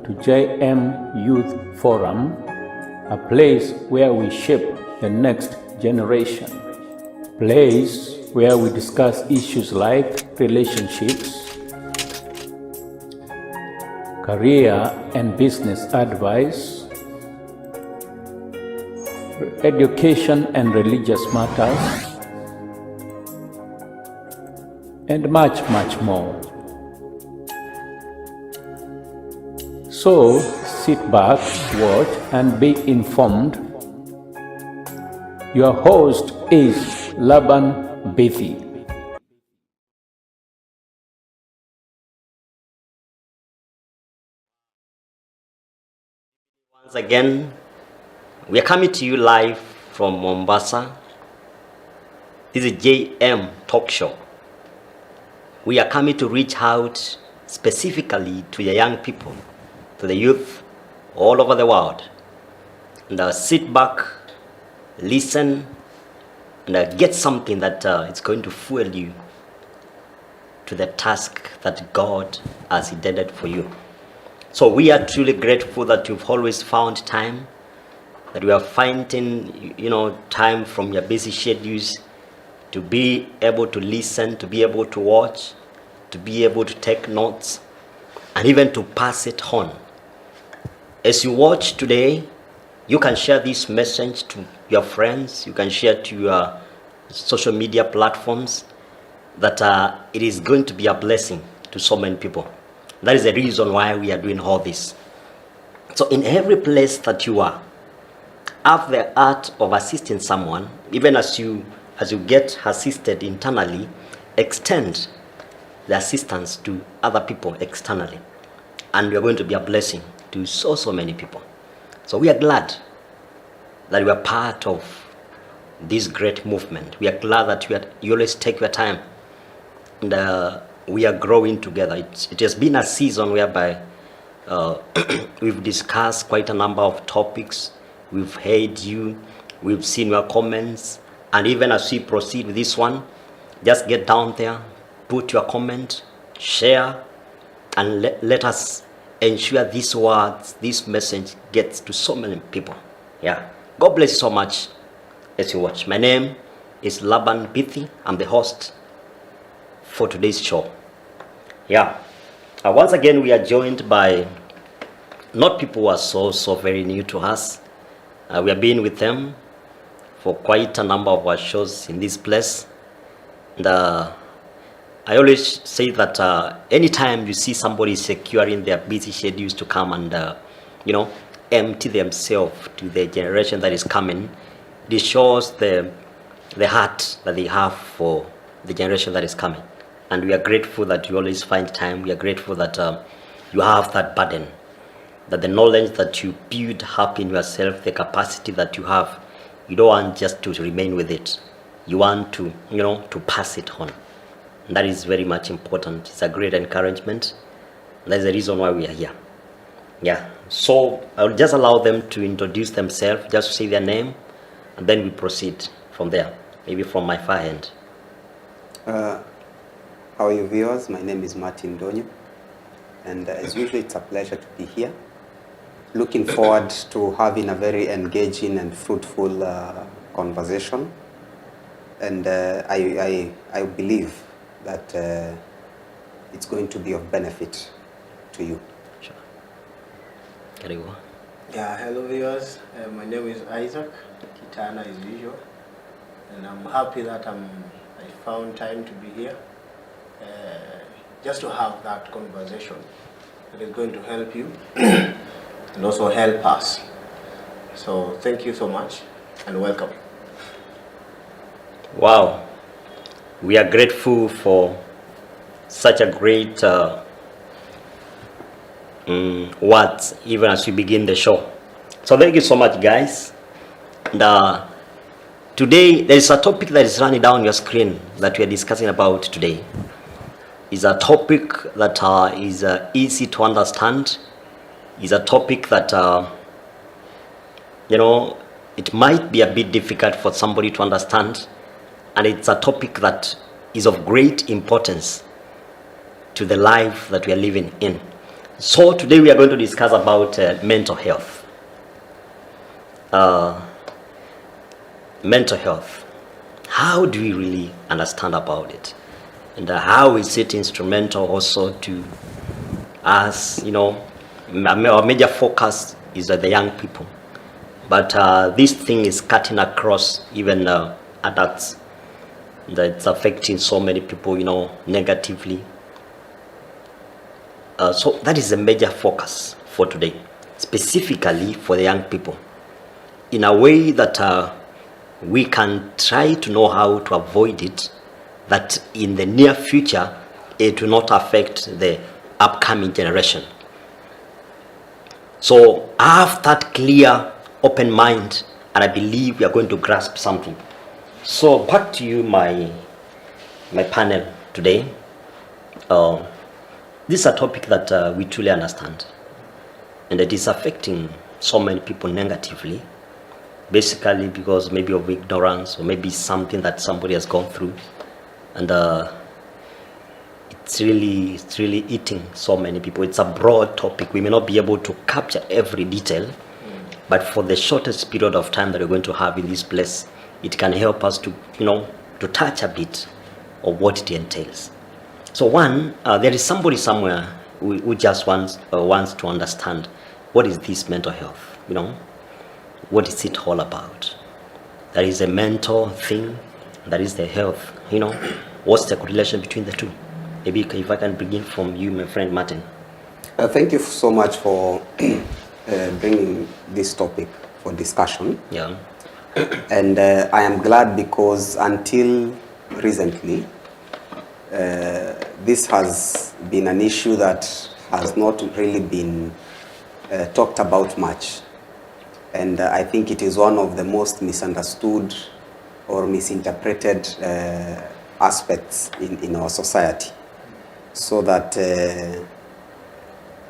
to JM Youth Forum, a place where we shape the next generation. Place where we discuss issues like relationships, career and business advice, education and religious matters, and much, much more. So sit back, watch, and be informed. Your host is Laban Bithi. Once again, we are coming to you live from Mombasa. This is JM Talk Show. We are coming to reach out specifically to the young people, to the youth all over the world. And sit back, listen, and get something that is going to fuel you to the task that God has intended for you. So we are truly grateful that you've always found time, that we are finding, time from your busy schedules to be able to listen, to be able to watch, to be able to take notes, and even to pass it on. As you watch today, you can share this message to your friends, you can share to your social media platforms, that it is going to be a blessing to so many people. That is the reason why we are doing all this. So in every place that you are, have the art of assisting someone, even as you get assisted internally, extend the assistance to other people externally. And we are going to be a blessing to so many people. So we are glad that you are part of this great movement. We are glad that you always take your time, and we are growing together. It has been a season whereby we've discussed quite a number of topics. We've heard you, we've seen your comments, and even as we proceed with this one, just get down there, put your comment, share, and let us ensure these words, this message gets to so many people. Yeah. God bless you so much as you watch. My name is Laban Bithi. I'm the host for today's show. Yeah. Once again, we are joined by not people who are so very new to us. We have been with them for quite a number of our shows in this place. And I always say that anytime you see somebody securing their busy schedules to come and, empty themselves to the generation that is coming, it shows the heart that they have for the generation that is coming. And we are grateful that you always find time. We are grateful that you have that burden, that the knowledge that you build up in yourself, the capacity that you have, you don't want just to remain with it. You want to, to pass it on. And that is very much important. It's a great encouragement. That's the reason why we are here. Yeah. So I'll just allow them to introduce themselves, just say their name, and then we proceed from there, maybe from my far end. How are you, viewers? My name is Martin Donyo, and as usual, it's a pleasure to be here. Looking forward to having a very engaging and fruitful conversation, and I believe that it's going to be of benefit to you. Sure. Very well. Yeah, hello viewers. My name is Isaac Kitana as usual, and I'm happy that I found time to be here just to have that conversation that is going to help you and also help us. So thank you so much and welcome. Wow. We are grateful for such a great words even as we begin the show. So thank you so much, guys. And today there is a topic that is running down your screen that we are discussing about today. It's a topic that is easy to understand. It's a topic that it might be a bit difficult for somebody to understand, and it's a topic that is of great importance to the life that we are living in. So today we are going to discuss about mental health. Mental health. How do we really understand about it? And how is it instrumental also to us, our major focus is the young people. But this thing is cutting across even adults. That's affecting so many people, negatively. So that is a major focus for today, specifically for the young people, in a way that we can try to know how to avoid it, that in the near future it will not affect the upcoming generation. So I have that clear, open mind, and I believe we are going to grasp something. So back to you, my panel today. This is a topic that we truly understand, and it is affecting so many people negatively, basically because maybe of ignorance, or maybe something that somebody has gone through, and it's really eating so many people. It's a broad topic. We may not be able to capture every detail, but for the shortest period of time that we're going to have in this place, it can help us to to touch a bit of what it entails. So one, there is somebody somewhere who just wants to understand what is this mental health. What is it all about? There is a mental thing, there is the health. What's the correlation between the two? Maybe if I can begin from you, my friend Martin. Thank you so much for bringing this topic for discussion. Yeah. And I am glad because until recently, this has been an issue that has not really been talked about much. And I think it is one of the most misunderstood or misinterpreted aspects in our society. So that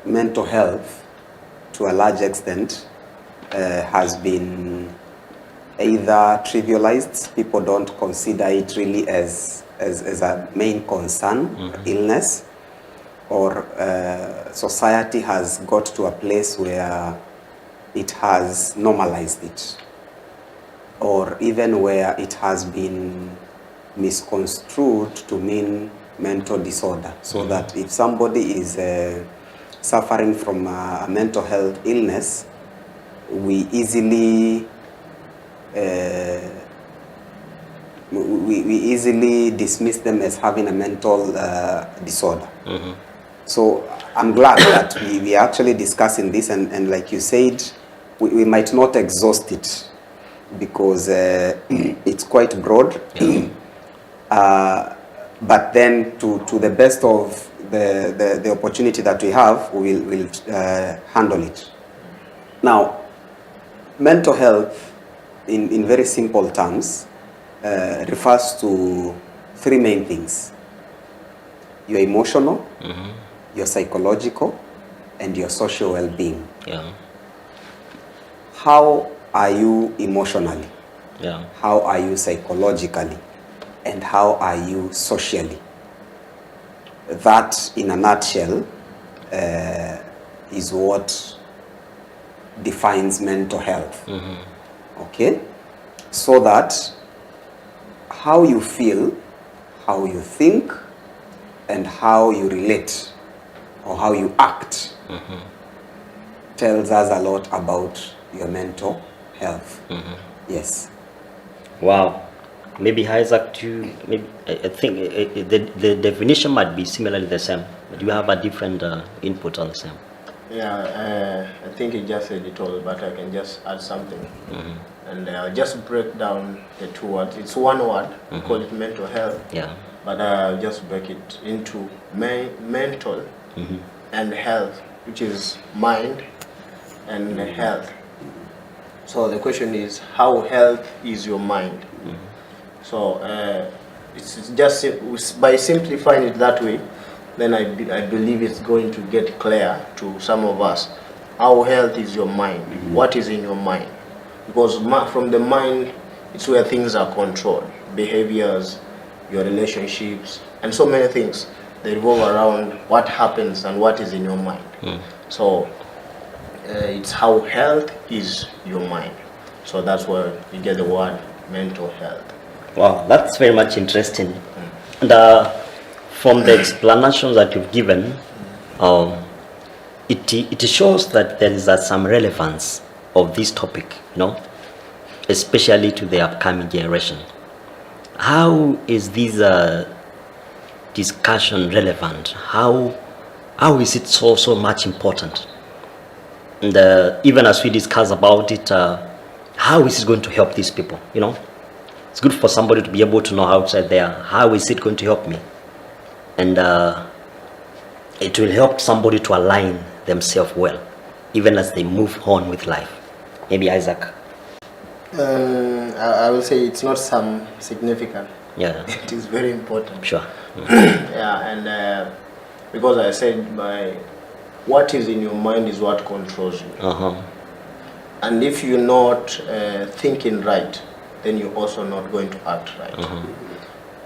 mental health, to a large extent, has been either trivialized. People don't consider it really as a main concern, illness, or society has got to a place where it has normalized it, or even where it has been misconstrued to mean mental disorder. So that if somebody is suffering from a mental health illness, we easily we easily dismiss them as having a mental disorder. So I'm glad that we are actually discussing this, and like you said, we might not exhaust it because it's quite broad. But then to the best of the opportunity that we have, we'll handle it. Now, mental health, in very simple terms, refers to three main things: your emotional, your psychological, and your social well-being. Yeah. How are you emotionally? Yeah. How are you psychologically? And how are you socially? That, in a nutshell, is what defines mental health. Okay? So that how you feel, how you think, and how you relate, or how you act, tells us a lot about your mental health. Yes. Wow. Maybe Isaac too. Maybe I think the definition might be similarly the same, but you have a different input on the same. Yeah, I think he just said it all, but I can just add something. And I'll just break down the two words. It's one word, we call it mental health. Yeah. But I'll just break it into mental and health, which is mind and health. So the question is, how health is your mind? So it's just by simplifying it that way, then I believe it's going to get clear to some of us. How health is your mind? What is in your mind? Because from the mind, it's where things are controlled, behaviors, your relationships, and so many things. they revolve around what happens and what is in your mind. So it's how health is your mind. So that's where you get the word mental health. Wow, that's very much interesting. And from the explanations that you've given, it shows that there is some relevance of this topic, especially to the upcoming generation. How is this discussion relevant? How is it so much important? And even as we discuss about it, how is it going to help these people? It's good for somebody to be able to know outside there, how is it going to help me? And it will help somebody to align themselves well, even as they move on with life. Maybe Isaac. I will say it's not some significant. Yeah. It is very important. Sure. Yeah, and because I said what is in your mind is what controls you. And if you're not thinking right, then you're also not going to act right.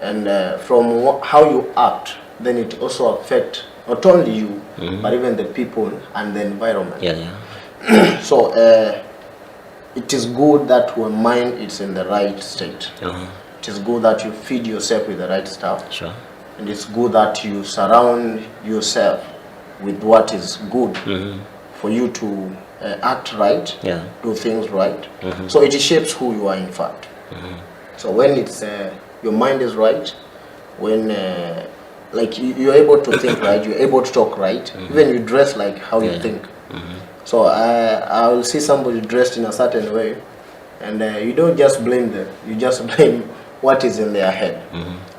And from how you act, then it also affects not only you, but even the people and the environment. So it is good that your mind is in the right state. It is good that you feed yourself with the right stuff. Sure. And it's good that you surround yourself with what is good for you to act right, do things right. So it shapes who you are, in fact. So when it's your mind is right, when like you're able to think right, you're able to talk right, even you dress like how you think. So I will see somebody dressed in a certain way, and you don't just blame them, you just blame what is in their head.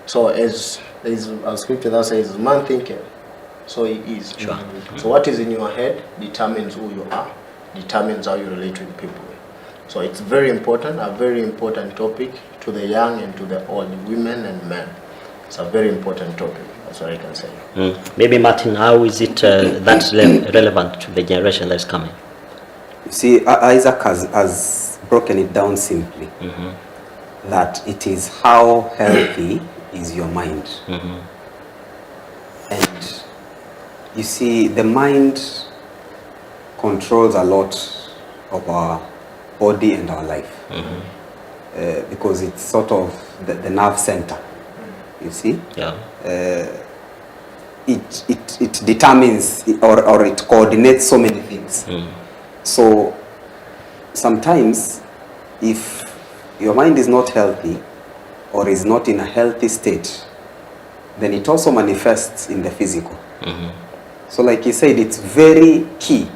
So as there is a scripture that says, man thinketh, so he is. Sure. So what is in your head determines who you are, determines how you relate with people. So it's very important, a very important topic to the young and to the old, women and men. It's a very important topic, that's what I can say. Maybe Martin, how is it that relevant to the generation that's coming? You see, Isaac has broken it down simply, that it is how healthy is your mind. And you see, the mind controls a lot of our body and our life, because it's sort of the nerve center, you see. It determines or it coordinates so many things. So sometimes if your mind is not healthy or is not in a healthy state, then it also manifests in the physical. So like he said, it's very key,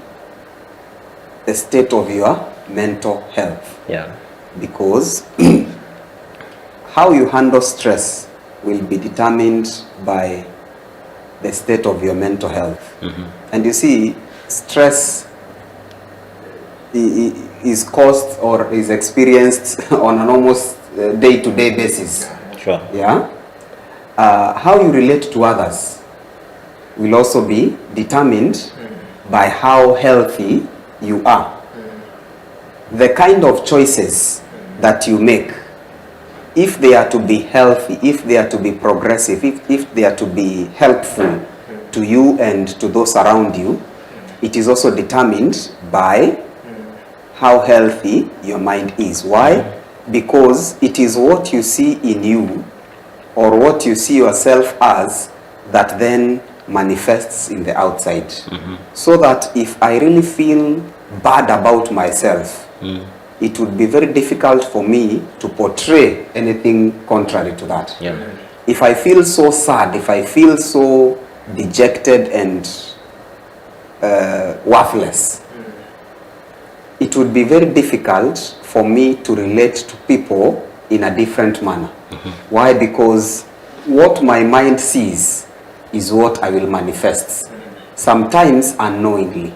the state of your mental health. Because how you handle stress will be determined by the state of your mental health. And you see, stress is caused or is experienced on an almost day-to-day basis. Sure. How you relate to others will also be determined by how healthy you are. The kind of choices that you make, if they are to be healthy, if they are to be progressive, if they are to be helpful to you and to those around you, it is also determined by how healthy your mind is. Why? Because it is what you see in you or what you see yourself as that then manifests in the outside. So that if I really feel bad about myself, it would be very difficult for me to portray anything contrary to that. If I feel so sad, if I feel so dejected and worthless, it would be very difficult for me to relate to people in a different manner. Why? Because what my mind sees is what I will manifest, sometimes unknowingly.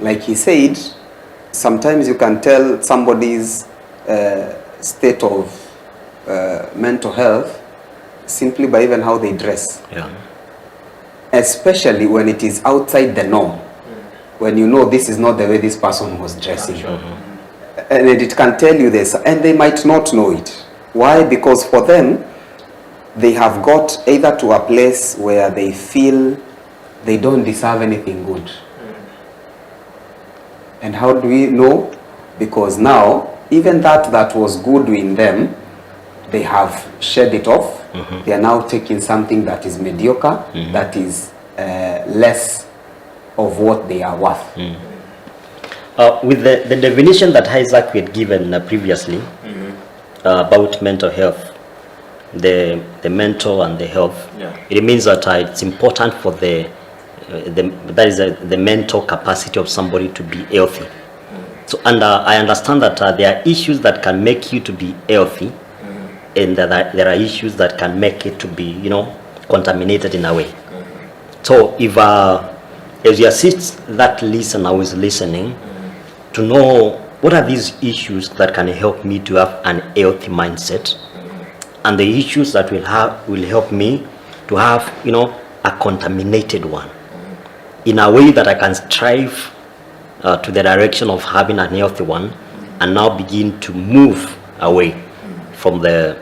Like he said, sometimes you can tell somebody's state of mental health simply by even how they dress. Especially when it is outside the norm. When you know this is not the way this person was dressing. And it can tell you this, and they might not know it. Why? Because for them, they have got either to a place where they feel they don't deserve anything good. And how do we know? Because now, even that was good in them, they have shed it off. They are now taking something that is mediocre, that is less of what they are worth. With the definition that Isaac had given previously about mental health, the mental and the health, it means that it's important for the mental capacity of somebody to be healthy. So, and I understand that there are issues that can make you to be healthy, and that there are issues that can make it to be, contaminated in a way. So, if as you assist that listener who is listening, to know what are these issues that can help me to have an healthy mindset, and the issues that will help me to have, a contaminated one, in a way that I can strive to the direction of having a healthy one, and now begin to move away from the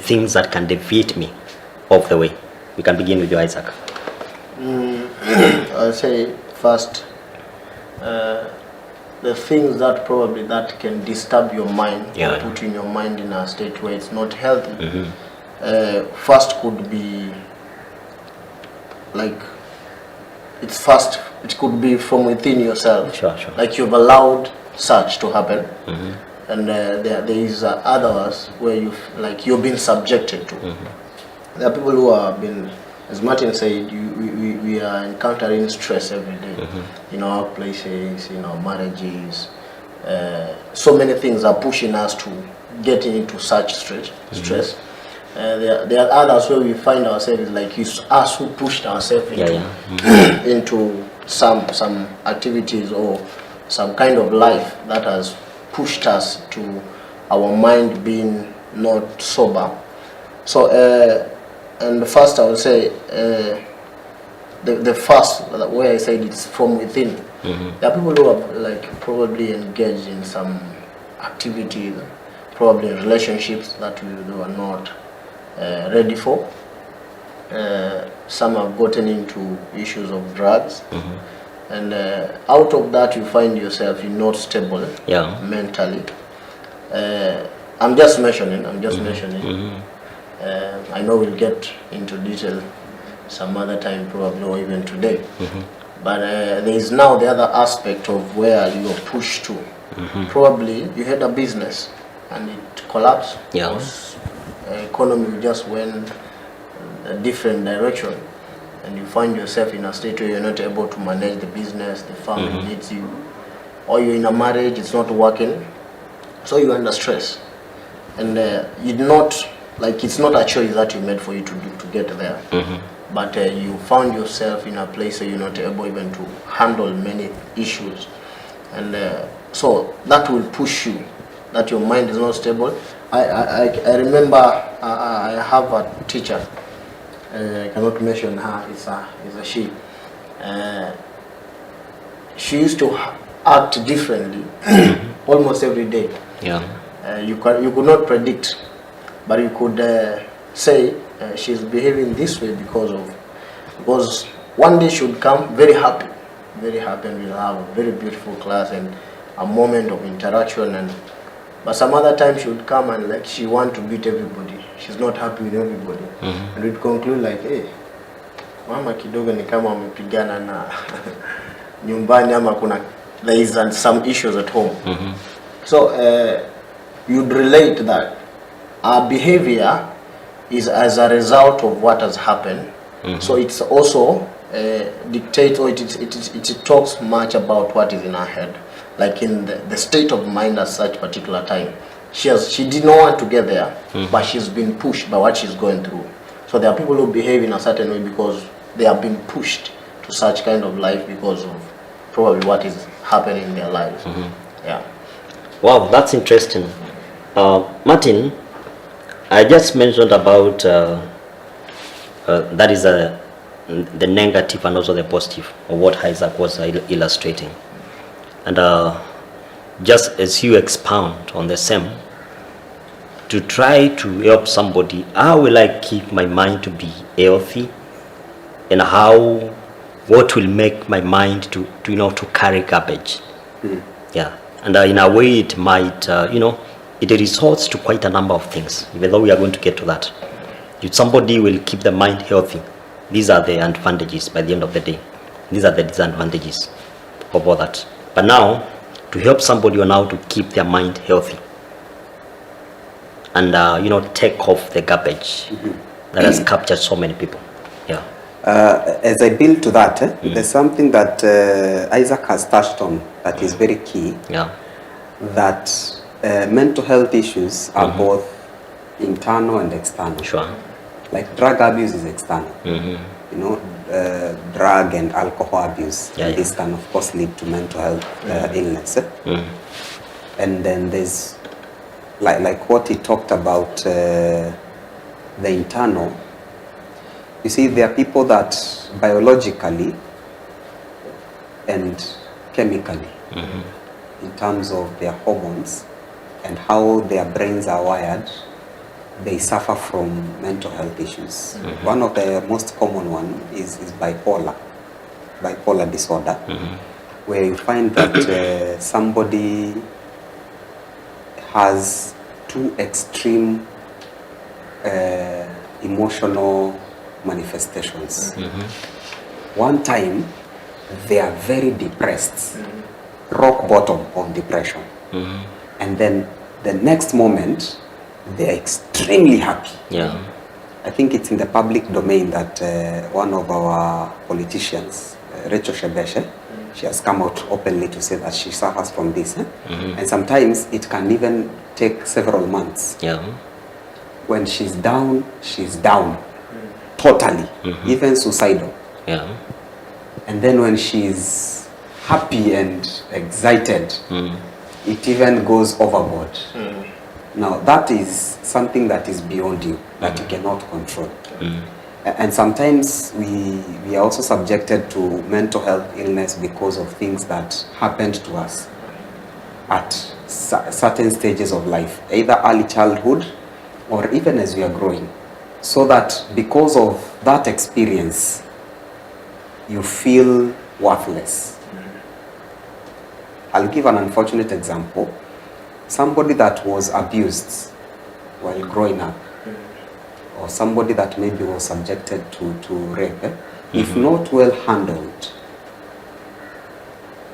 things that can deviate me off the way. We can begin with you, Isaac. I'll say first, the things that probably that can disturb your mind, or put in your mind in a state where it's not healthy. First could be like, it could be from within yourself. Sure. Like you've allowed such to happen, and there is others where you've been subjected to. There are people who have been, as Martin said, we are encountering stress every day in our places, in our marriages. So many things are pushing us to get into such stress. There are others where we find ourselves like it's us who pushed ourselves into into some activities or some kind of life that has pushed us to our mind being not sober. So and first I would say the first way I said it's from within. There are people who are like probably engaged in some activities, probably in relationships that they were not ready for. Some have gotten into issues of drugs, and out of that you find yourself you're not stable mentally. I'm just mentioning. I know we'll get into detail some other time, probably, or even today. But there is now the other aspect of where you are pushed to. Probably you had a business and it collapsed. Economy just went a different direction, and you find yourself in a state where you're not able to manage the business, the family needs you, or you're in a marriage, it's not working, so you're under stress, and it's not a choice that you made for you to do to get there, but you found yourself in a place where you're not able even to handle many issues, and so that will push you, that your mind is not stable. I remember I have a teacher, I cannot mention her, it's a she. She used to act differently almost every day. You could not predict, but you could say she's behaving this way because one day she would come very happy, and we'll have a very beautiful class and a moment of interaction, but some other time she would come and like she want to beat everybody. She's not happy with everybody. And we'd conclude like, hey, mama kidogo ni kama wamepigana na nyumbani ama there is some issues at home. So you'd relate that our behavior is as a result of what has happened. So it's also dictates, or it talks much about what is in our head. Like in the state of mind at such particular time. She did not want to get there, but she's been pushed by what she's going through. So there are people who behave in a certain way because they have been pushed to such kind of life because of probably what is happening in their lives. Wow, that's interesting. Martin, I just mentioned about that is the negative and also the positive of what Isaac was illustrating. And just as you expound on the same, to try to help somebody, how will I keep my mind to be healthy, and what will make my mind to to carry garbage. Yeah, and in a way it might it resorts to quite a number of things, even though we are going to get to that. If somebody will keep the mind healthy, these are the advantages by the end of the day. These are the disadvantages of all that. But now, to help somebody on how to keep their mind healthy and take off the garbage that has captured so many people. Yeah. As I build to that, there's something that Isaac has touched on that is very key. Yeah. That mental health issues are both internal and external. Sure. Like drug abuse is external. Drug and alcohol abuse. This can of course lead to mental health illness. And then there's like what he talked about, the internal. You see, there are people that biologically and chemically, in terms of their hormones and how their brains are wired, they suffer from mental health issues. One of the most common one is bipolar disorder, where you find that somebody has two extreme emotional manifestations. One time they are very depressed, rock bottom of depression, and then the next moment they are extremely happy. Yeah. I think it's in the public domain that one of our politicians, Rachel Shebeshe, she has come out openly to say that she suffers from this. And sometimes it can even take several months. Yeah. When she's down, totally, even suicidal. Yeah. And then when she's happy and excited, it even goes overboard. Now that is something that is beyond you, that you cannot control. And sometimes we are also subjected to mental health illness because of things that happened to us at certain stages of life, either early childhood or even as we are growing. So that because of that experience, you feel worthless. I'll give an unfortunate example. Somebody that was abused while growing up, or somebody that maybe was subjected to rape, if not well handled,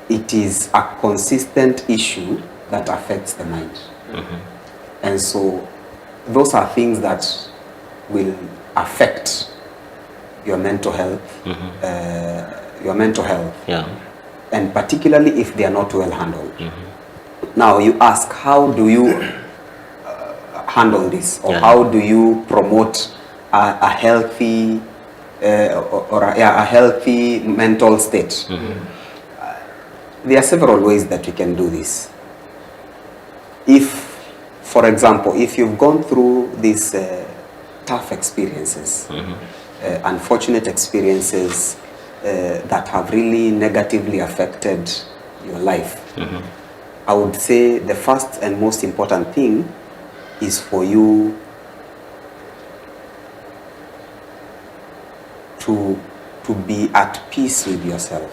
it is a consistent issue that affects the mind. And so those are things that will affect your mental health, Yeah. and particularly if they are not well handled. Now you ask, how do you handle this, or how do you promote a healthy a healthy mental state? There are several ways that we can do this. If, for example, if you've gone through these tough experiences, unfortunate experiences that have really negatively affected your life, I would say the first and most important thing is for you to be at peace with yourself.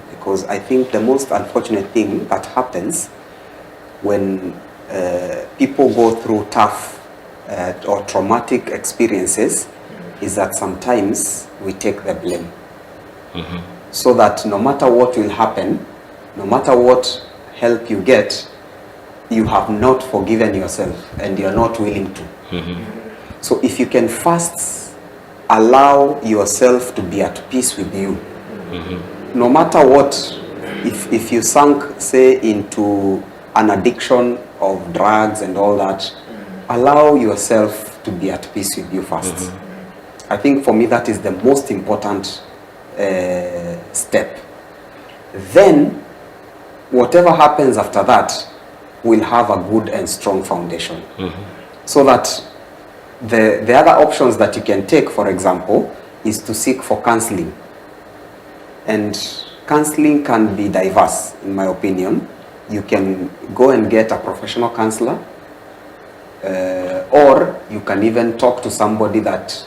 Because I think the most unfortunate thing that happens when people go through tough or traumatic experiences is that sometimes we take the blame. So that no matter what will happen, no matter what help you get, you have not forgiven yourself and you're not willing to. So if you can first allow yourself to be at peace with you, no matter what, if you sunk, say, into an addiction of drugs and all that, allow yourself to be at peace with you first. I think for me that is the most important step. Then whatever happens after that will have a good and strong foundation. So that the other options that you can take, for example, is to seek for counseling. And counseling can be diverse, in my opinion. You can go and get a professional counselor. or you can even talk to somebody that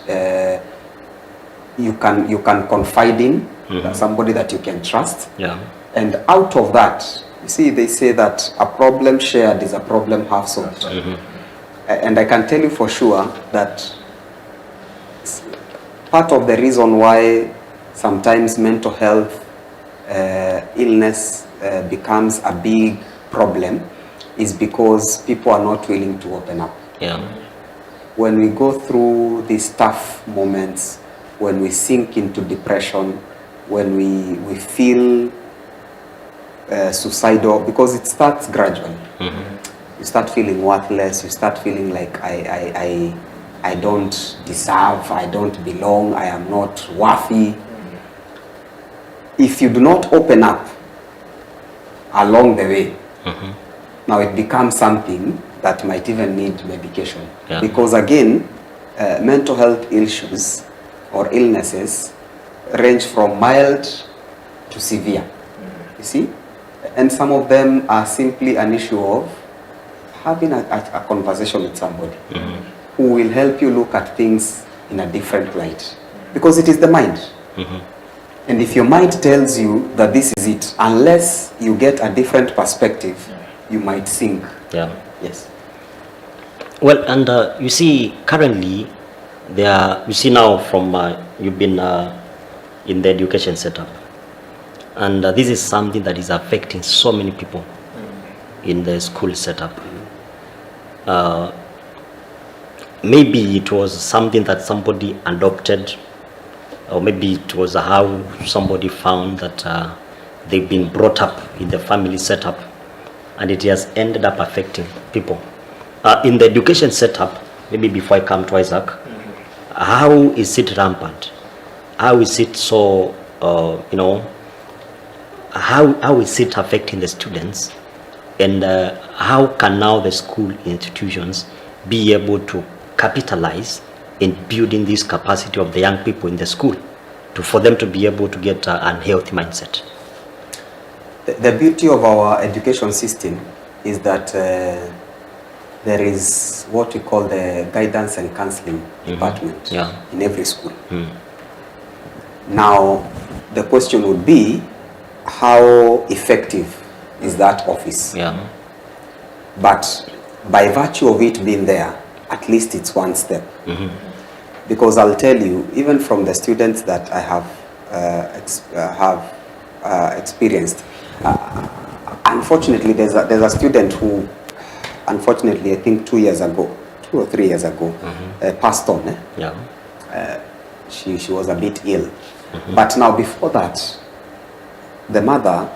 you can confide in, somebody that you can trust. Yeah. And out of that, you see, they say that a problem shared is a problem half solved. And I can tell you for sure that part of the reason why sometimes mental health illness becomes a big problem is because people are not willing to open up. Yeah. When we go through these tough moments, when we sink into depression, when we feel suicidal, because it starts gradually. You start feeling worthless, you start feeling like I don't deserve, I don't belong, I am not worthy. If you do not open up along the way, now it becomes something that might even need medication. Yeah. Because again, mental health issues or illnesses range from mild to severe. You see? And some of them are simply an issue of having a conversation with somebody who will help you look at things in a different light. Because it is the mind. And if your mind tells you that this is it, unless you get a different perspective, you might sink. Yeah. Yes. Well, and you see, currently, you see now from, you've been in the education setup. And this is something that is affecting so many people in the school setup. Maybe it was something that somebody adopted, or maybe it was how somebody found that they've been brought up in the family setup, and it has ended up affecting people. In the education setup, maybe before I come to Isaac, how is it rampant? How is it so, how is it affecting the students? And how can now the school institutions be able to capitalize in building this capacity of the young people in the school for them to be able to get an healthy mindset? The beauty of our education system is that there is what we call the guidance and counseling department in every school. Now, the question would be, how effective is that office? Yeah. But by virtue of it being there, at least it's one step. Because I'll tell you, even from the students that I have experienced, unfortunately, there's a student who, unfortunately, I think 2 or 3 years ago, passed on. Yeah. She was a bit ill. But now, before that, the mother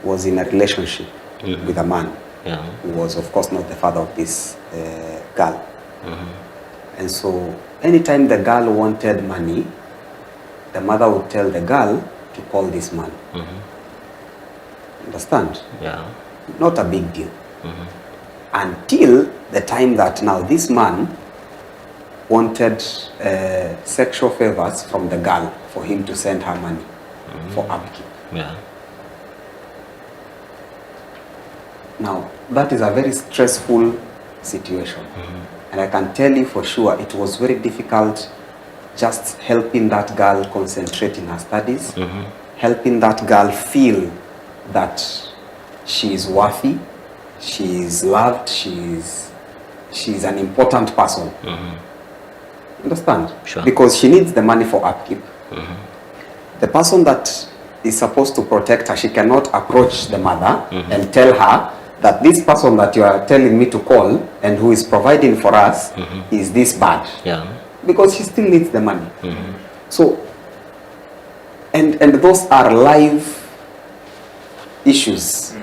was in a relationship with a man who was, of course, not the father of this girl. And so, anytime the girl wanted money, the mother would tell the girl to call this man. Understand? Yeah. Not a big deal. Until the time that now this man wanted sexual favors from the girl for him to send her money for upkeep. Yeah. Now, that is a very stressful situation. And I can tell you for sure it was very difficult just helping that girl concentrate in her studies, helping that girl feel that she is worthy, she is loved, she is an important person. Understand? Sure. Because she needs the money for upkeep. The person that is supposed to protect her, she cannot approach the mother and tell her that this person that you are telling me to call and who is providing for us is this bad. Yeah. Because she still needs the money. So, and those are live issues.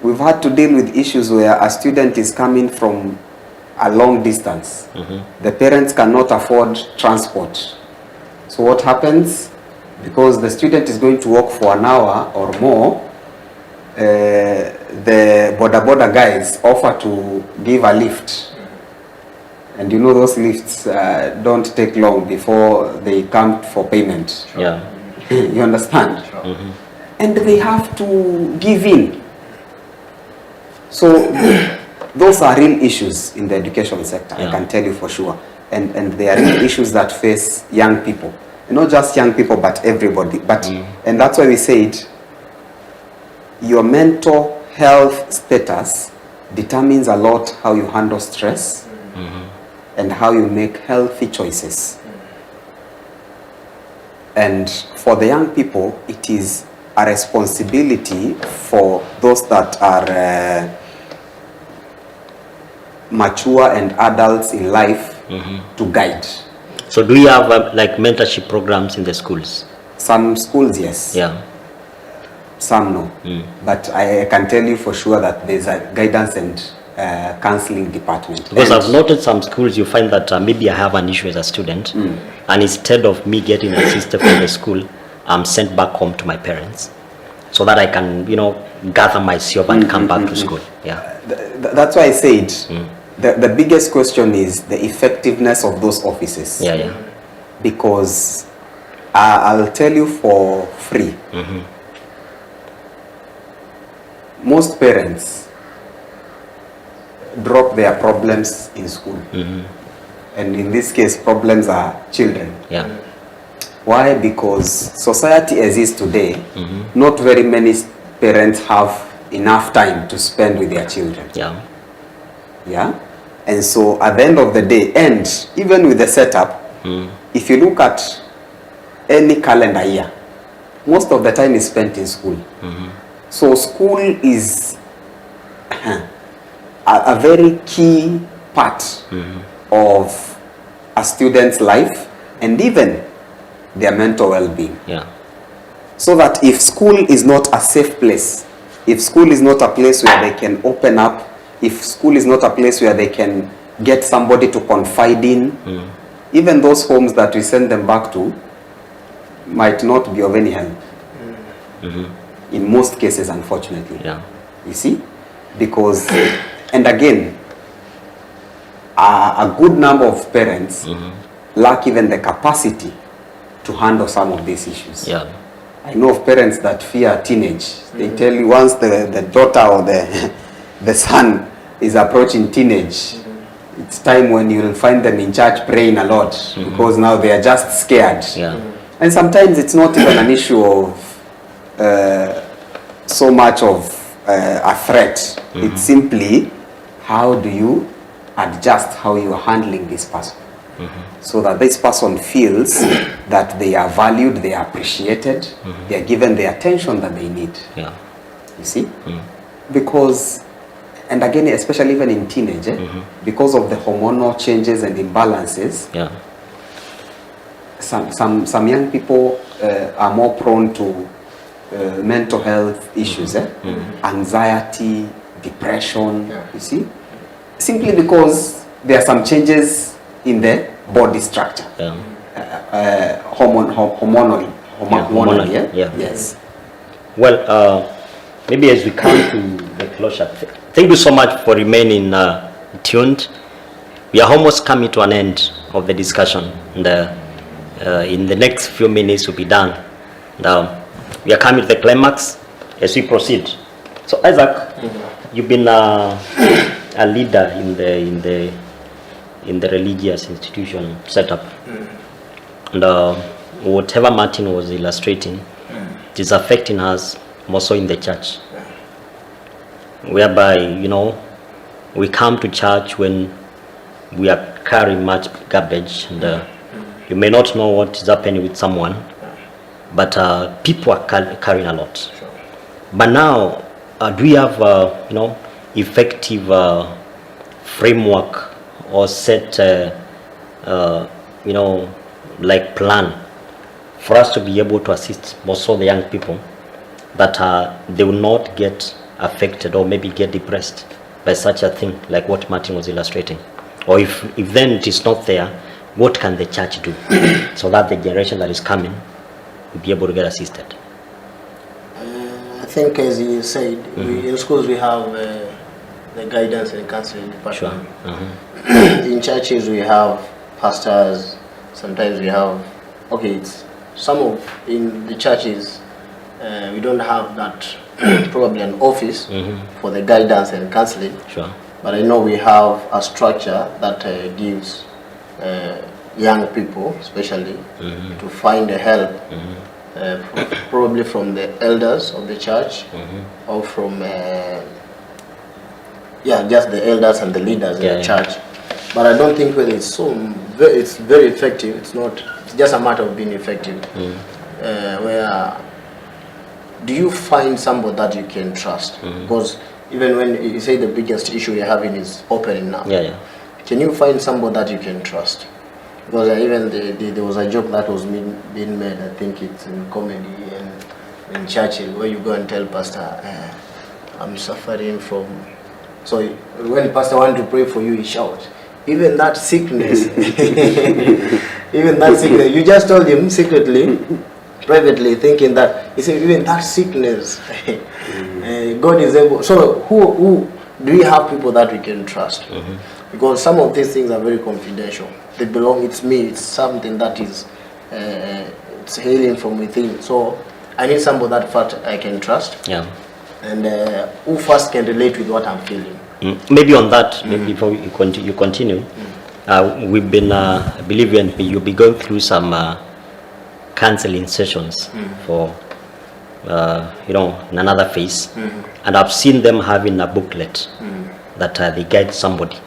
We've had to deal with issues where a student is coming from a long distance. The parents cannot afford transport. So what happens? Because the student is going to walk for an hour or more, the boda guys offer to give a lift. And you know those lifts don't take long before they come for payment. Yeah. You understand? And they have to give in. So those are real issues in the education sector, Yeah. I can tell you for sure. And they are real issues that face young people. Not just young people, but everybody. And that's why we said your mental health status determines a lot how you handle stress and how you make healthy choices. And for the young people, it is a responsibility for those that are mature and adults in life to guide. So do you have like mentorship programs in the schools? Some schools, yes. Yeah. Some no. But I can tell you for sure that there's a guidance and counseling department. Because And I've noted some schools you find that maybe I have an issue as a student, and instead of me getting assisted from the school, I'm sent back home to my parents so that I can, gather myself and come back to school. Yeah. that's why I said the biggest question is the effectiveness of those offices. Yeah, yeah. Because I'll tell you for free, most parents drop their problems in school. And in this case, problems are children. Yeah. Why? Because society as is today, not very many parents have enough time to spend with their children. Yeah. Yeah? And so at the end of the day, and even with the setup, if you look at any calendar year, most of the time is spent in school. So school is a very key part of a student's life and even their mental well-being. Yeah. So that if school is not a safe place, if school is not a place where they can open up, if school is not a place where they can get somebody to confide in, even those homes that we send them back to might not be of any help. In most cases, unfortunately. Yeah. You see? Because, and again, a good number of parents lack even the capacity to handle some of these issues. Yeah. I know of parents that fear teenage. They tell you once the daughter or the son is approaching teenage, it's time when you'll find them in church praying a lot because now they are just scared. Yeah. And sometimes it's not even an issue of so much of a threat. It's simply how do you adjust how you are handling this person so that this person feels that they are valued, they are appreciated, they are given the attention that they need. Yeah. You see? Because, and again, especially even in teenage, because of the hormonal changes and imbalances, Yeah. some young people are more prone to mental health issues, anxiety, depression, you see? Simply because there are some changes in the body structure, Yeah. hormonally, yeah? Yeah. Yes. Well, maybe as we come to the closure, thank you so much for remaining tuned. We are almost coming to an end of the discussion. And, in the next few minutes, we'll be done. Now, we are coming to the climax as we proceed. So, Isaac, you've been a leader in the religious institution setup, and whatever Martin was illustrating, it is affecting us more so in the church, whereby we come to church when we are carrying much garbage, and you may not know what is happening with someone, but people are carrying a lot. But now, do we have effective framework or set like plan for us to be able to assist also the young people that they will not get affected or maybe get depressed by such a thing like what Martin was illustrating? Or if then it is not there, what can the church do so that the generation that is coming will be able to get assisted? I think as you said, in schools we have the guidance and counseling department. Sure. In churches we have pastors, sometimes we have, in the churches we don't have that probably an office for the guidance and counseling. Sure. But I know we have a structure that gives young people, especially, to find help, probably from the elders of the church, or from, just the elders and the leaders in the church. But I don't think whether it's it's very effective. It's not. It's just a matter of being effective. Where do you find somebody that you can trust? Because even when you say the biggest issue you're having is opening now. Can you find somebody that you can trust? Because even there was a joke that was being made, I think it's in comedy and in Churchill, where you go and tell pastor, I'm suffering from... So when the pastor wants to pray for you, he shouts. Even that sickness, you just told him secretly, privately, thinking that, he said, even that sickness, God is able. So who do we have people that we can trust? Because some of these things are very confidential. They belong, it's me, it's something that is, it's healing from within. So I need somebody that first I can trust. And who first can relate with what I'm feeling. Maybe on that, maybe before you continue, we've been, I believe you'll be going through some counseling sessions for, in another phase. And I've seen them having a booklet that they guide somebody.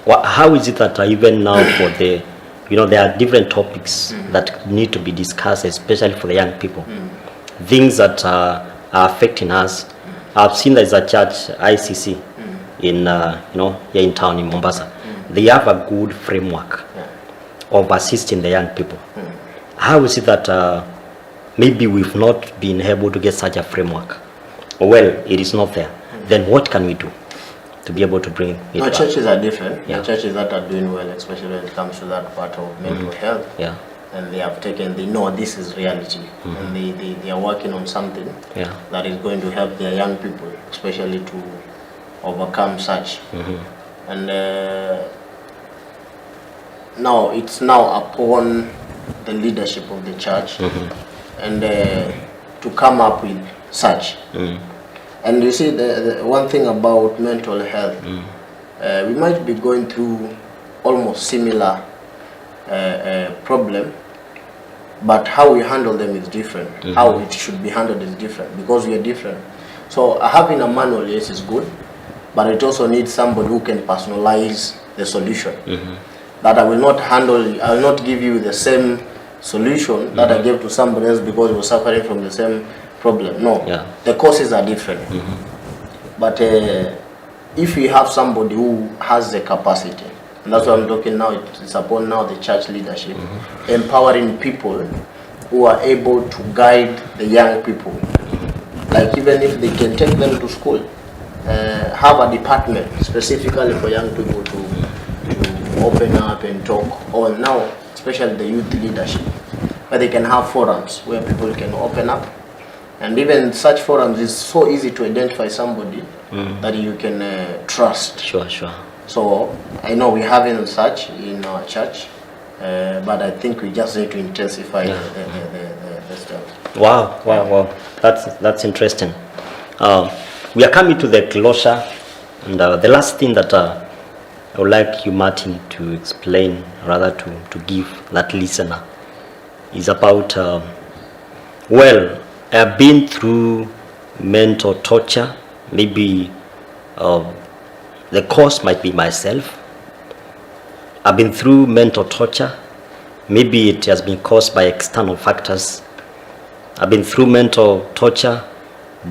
How is it that even now for the, there are different topics that need to be discussed, especially for the young people. Things that are affecting us. I've seen there's a church, ICC, in here in town in Mombasa. They have a good framework of assisting the young people. How is it that maybe we've not been able to get such a framework? Well, it is not there. Then what can we do to be able to bring it back? Churches are different. The churches that are doing well, especially when it comes to that part of mental health, and they have taken, they know this is reality, and they are working on something that is going to help their young people, especially to overcome such. And now it's now upon the leadership of the church and to come up with such. And you see, the one thing about mental health, we might be going through almost similar problem, but how we handle them is different. How it should be handled is different, because we are different. So having a manual, yes, is good, but it also needs somebody who can personalize the solution. That I will not give you the same solution that I gave to somebody else because he was suffering from the same problem. No, the causes are different. But if we have somebody who has the capacity, and that's what I'm talking now, it's upon now the church leadership, empowering people who are able to guide the young people. Like even if they can take them to school, have a department specifically for young people to open up and talk, or now especially the youth leadership, where they can have forums where people can open up. And even such forums is so easy to identify somebody that you can trust. Sure. So I know we're having such in our church, but I think we just need to intensify the stuff. Wow. That's interesting. We are coming to the closure, and the last thing that I would like you, Martin, to explain, rather to give that listener, is about, I've been through mental torture. Maybe the cause might be myself. I've been through mental torture. Maybe it has been caused by external factors. I've been through mental torture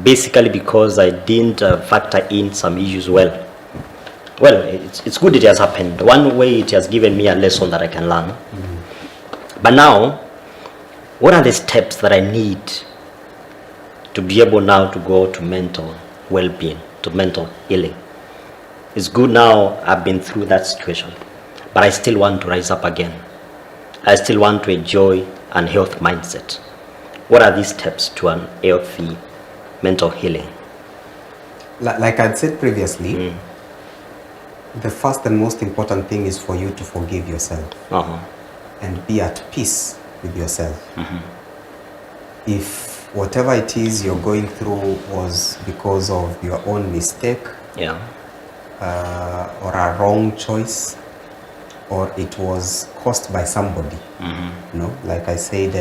basically because I didn't factor in some issues well. Well, it's good it has happened. One way, it has given me a lesson that I can learn. But now, what are the steps that I need to be able now to go to mental well-being, to mental healing? It's good now I've been through that situation, but I still want to rise up again. I still want to enjoy an health mindset. What are these steps to an healthy mental healing? Like I'd said previously, the first and most important thing is for you to forgive yourself and be at peace with yourself. If whatever it is you're going through was because of your own mistake, Yeah. or a wrong choice, or it was caused by somebody. You know, like I said,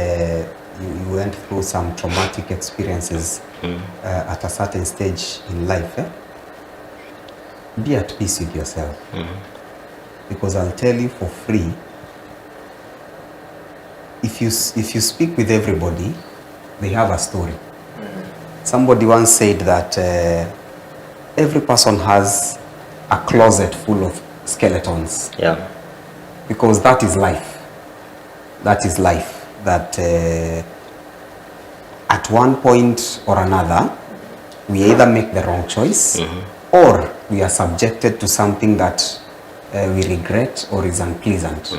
you went through some traumatic experiences at a certain stage in life. Be at peace with yourself. Because I'll tell you for free, if you speak with everybody, they have a story. Somebody once said that every person has a closet full of skeletons. Yeah. Because that is life. That is life. That at one point or another, we either make the wrong choice or we are subjected to something that we regret or is unpleasant.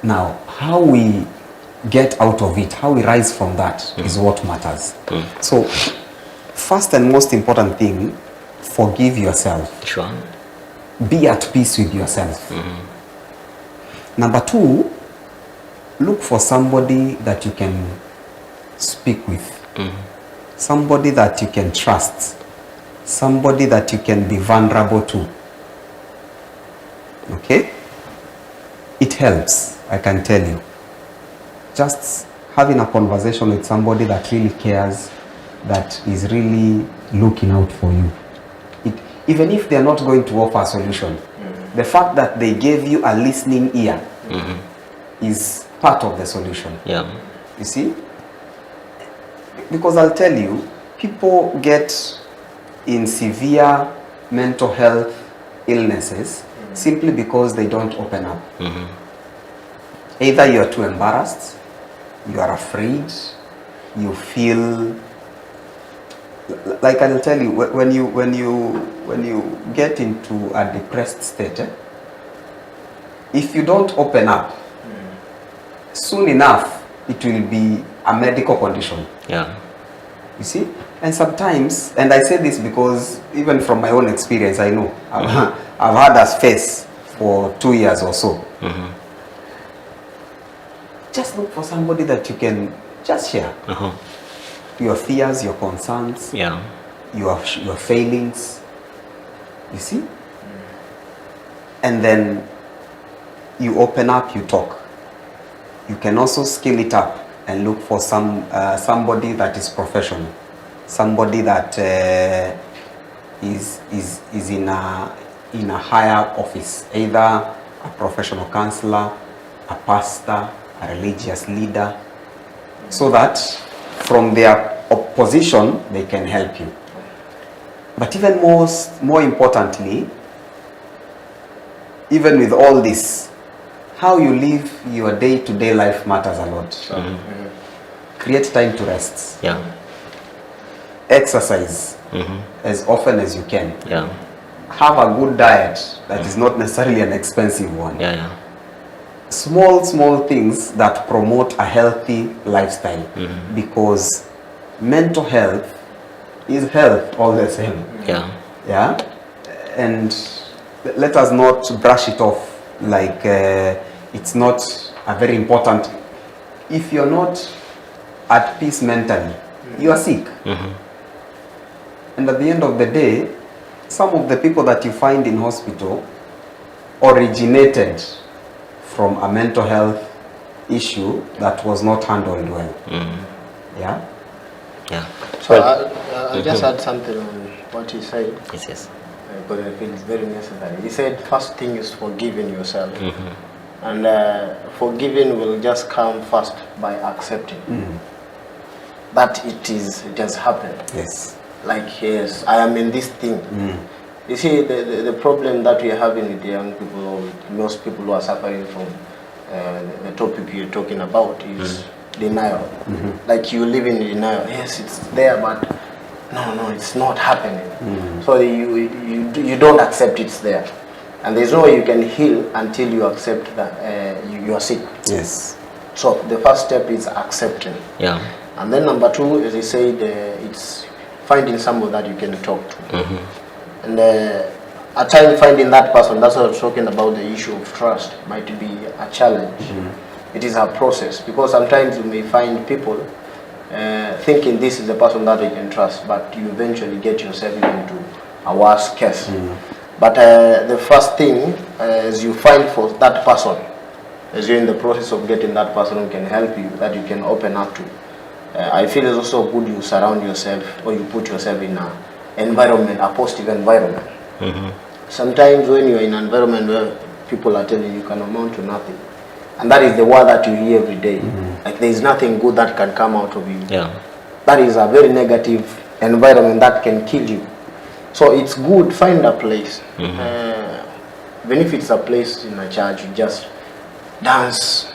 Now, how we get out of it, how we rise from that is what matters. So, first and most important thing, forgive yourself. Sure. Be at peace with yourself. Number two, look for somebody that you can speak with. Somebody that you can trust. Somebody that you can be vulnerable to. Okay? It helps, I can tell you. Just having a conversation with somebody that really cares, that is really looking out for you. Even if they're not going to offer a solution, the fact that they gave you a listening ear is part of the solution. Yeah. You see? Because I'll tell you, people get in severe mental health illnesses simply because they don't open up. Either you're too embarrassed, you are afraid, you feel like I'll tell you, when you get into a depressed state, if you don't open up, soon enough it will be a medical condition. Yeah. You see? And sometimes, and I say this because even from my own experience, I know I've had a space for 2 years or so. Just look for somebody that you can just share your fears, your concerns, Yeah. your failings. You see? And then you open up, you talk. You can also scale it up and look for somebody that is professional, somebody that is in a higher office, either a professional counselor, a pastor, a religious leader, so that from their position they can help you. But even more importantly, even with all this, how you live your day-to-day life matters a lot. Create time to rest. Yeah. Exercise as often as you can. Yeah. Have a good diet that is not necessarily an expensive one. Yeah. Yeah. Small things that promote a healthy lifestyle, because mental health is health all the same. Yeah. Yeah, and let us not brush it off like it's not a very important. If you're not at peace mentally, you are sick. And at the end of the day, some of the people that you find in hospital originated from a mental health issue that was not handled well. Yeah. Yeah. So I'll just add something on what he said, Yes. because I feel it's very necessary. He said first thing is forgiving yourself. And forgiving will just come first by accepting that it has happened. Yes. Like, yes, I am in this thing. You see, the problem that we are having with the young people, or with most people who are suffering from the topic you're talking about, is denial. Like, you live in denial. Yes, it's there, but no, it's not happening. So you don't accept it's there. And there's no way you can heal until you accept that you are sick. Yes. So the first step is accepting. Yeah. And then number two, as I said, it's finding someone that you can talk to. And at times finding that person, that's what I was talking about, the issue of trust, might be a challenge. It is a process, because sometimes you may find people thinking this is the person that you can trust, but you eventually get yourself into a worse case. But the first thing is you find for that person, as you're in the process of getting that person who can help you, that you can open up to. I feel it's also good you surround yourself, or you put yourself in an environment, a positive environment. Sometimes when you're in an environment where people are telling you can amount to nothing, and that is the word that you hear every day, like there is nothing good that can come out of you. That is a very negative environment that can kill you. So it's good, find a place. Even if it's a place in a church, you just dance.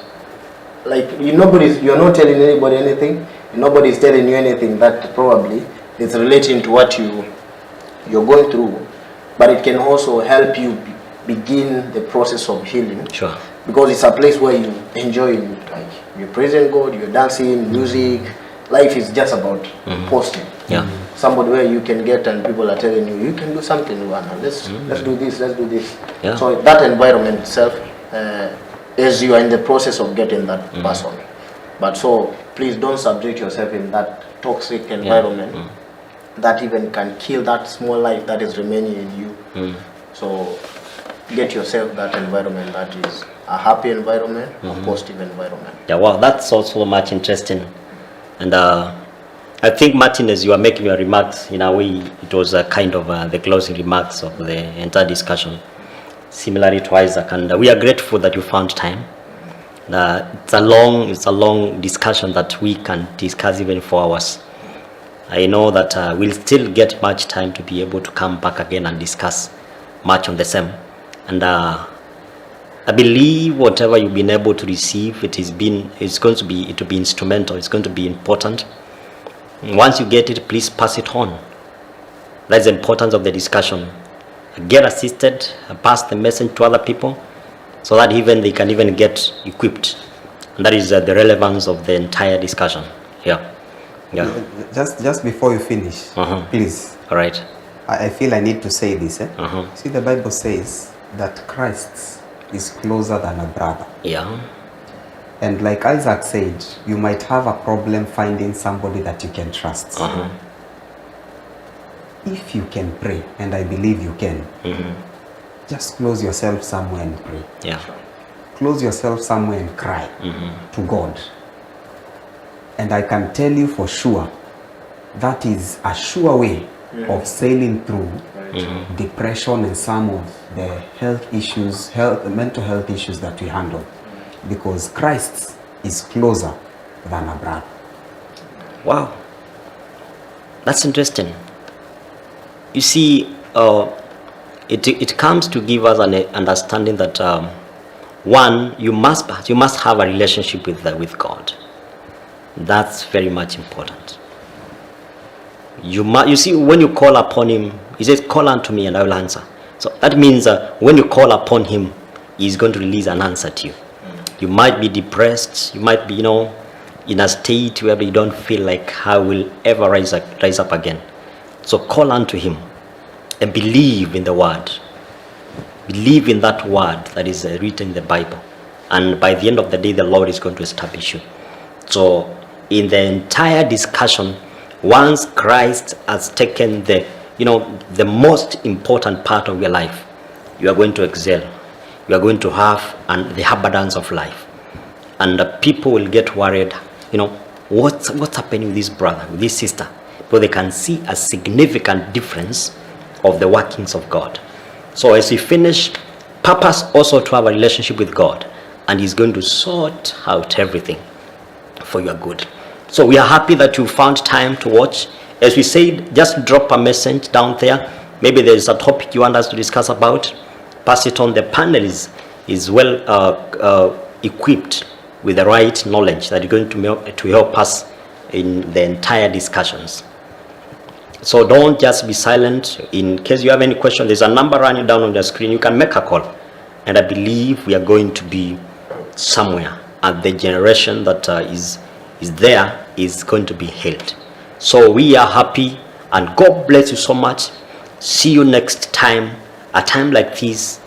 Like you're not telling anybody anything. Nobody's telling you anything that probably is relating to what you're going through. But it can also help you begin the process of healing. Sure. Because it's a place where you enjoy, like you're praising God, you're dancing, music. Life is just about posting. Somebody where you can get and people are telling you, you can do something, Luana. Let's do this, let's do this. So that environment itself, as you are in the process of getting that person. But so please don't subject yourself in that toxic environment that even can kill that small life that is remaining in you. So get yourself that environment that is a happy environment, a positive environment. Yeah, well, that's also much interesting. And I think, Martin, as you are making your remarks, in a way, it was a kind of the closing remarks of the entire discussion. Similarly to Isaac, and we are grateful that you found time. It's a long discussion that we can discuss even for hours. I know that we'll still get much time to be able to come back again and discuss much on the same. And I believe whatever you've been able to receive, it will be instrumental. It's going to be important. Once you get it, please pass it on. That's the importance of the discussion. Get assisted, pass the message to other people, so that even they can even get equipped. And that is the relevance of the entire discussion. Yeah. Just before you finish, please. All right. I feel I need to say this. See, the Bible says that Christ is closer than a brother. Yeah. And like Isaac said, you might have a problem finding somebody that you can trust. If you can pray, and I believe you can, just close yourself somewhere and pray. Yeah. Close yourself somewhere and cry to God. And I can tell you for sure, that is a sure way of sailing through depression and some of the mental health issues that we handle. Because Christ is closer than a brother. Wow. That's interesting. You see, it comes to give us an understanding that one, you must have a relationship with God. That's very much important. You see, when you call upon Him, He says, "Call unto me, and I will answer." So that means when you call upon Him, He's going to release an answer to you. You might be depressed. You might be, in a state where you don't feel like how will ever rise up again. So call unto Him and believe in the word. Believe in that word that is written in the Bible. And by the end of the day, the Lord is going to establish you. So in the entire discussion, once Christ has taken the most important part of your life, you are going to excel. You are going to have the abundance of life. And people will get worried, what's happening with this brother, with this sister? But they can see a significant difference of the workings of God. So as you finish, purpose also to have a relationship with God, and He's going to sort out everything for your good. So we are happy that you found time to watch. As we said, just drop a message down there. Maybe there is a topic you want us to discuss about. Pass it on. The panel is well equipped with the right knowledge that is going to help us in the entire discussions. So don't just be silent. In case you have any question, there's a number running down on the screen. You can make a call. And I believe we are going to be somewhere, and the generation that is there is going to be healed. So we are happy, and God bless you so much. See you next time, a time like this,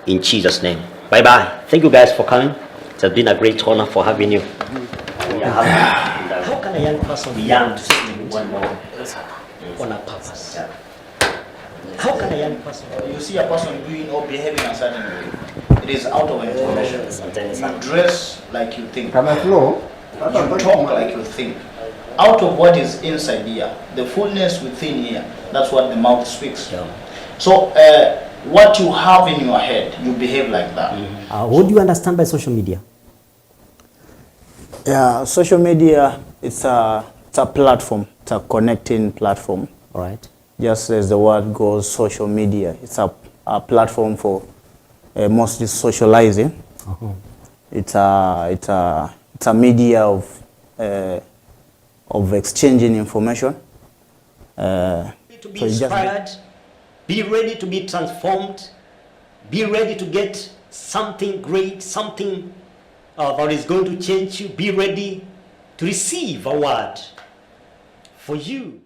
in Jesus' name. Bye-bye. Thank you guys for coming. It has been a great honor for having you. We are happy. How can a young person be young to sit on a purpose? How can a young person? You see a person doing or behaving a certain way. It is out of information. You dress like you think. You talk like you think. Out of what is inside here, the fullness within here, that's what the mouth speaks. Yeah. So what you have in your head, you behave like that. What do you understand by social media? Yeah, social media, it's a platform. It's a connecting platform. All right. Just as the word goes, social media. It's a platform for mostly socializing. It's a media of exchanging information. To be inspired, be ready to be transformed, be ready to get something great, something that is going to change you. Be ready to receive a word for you.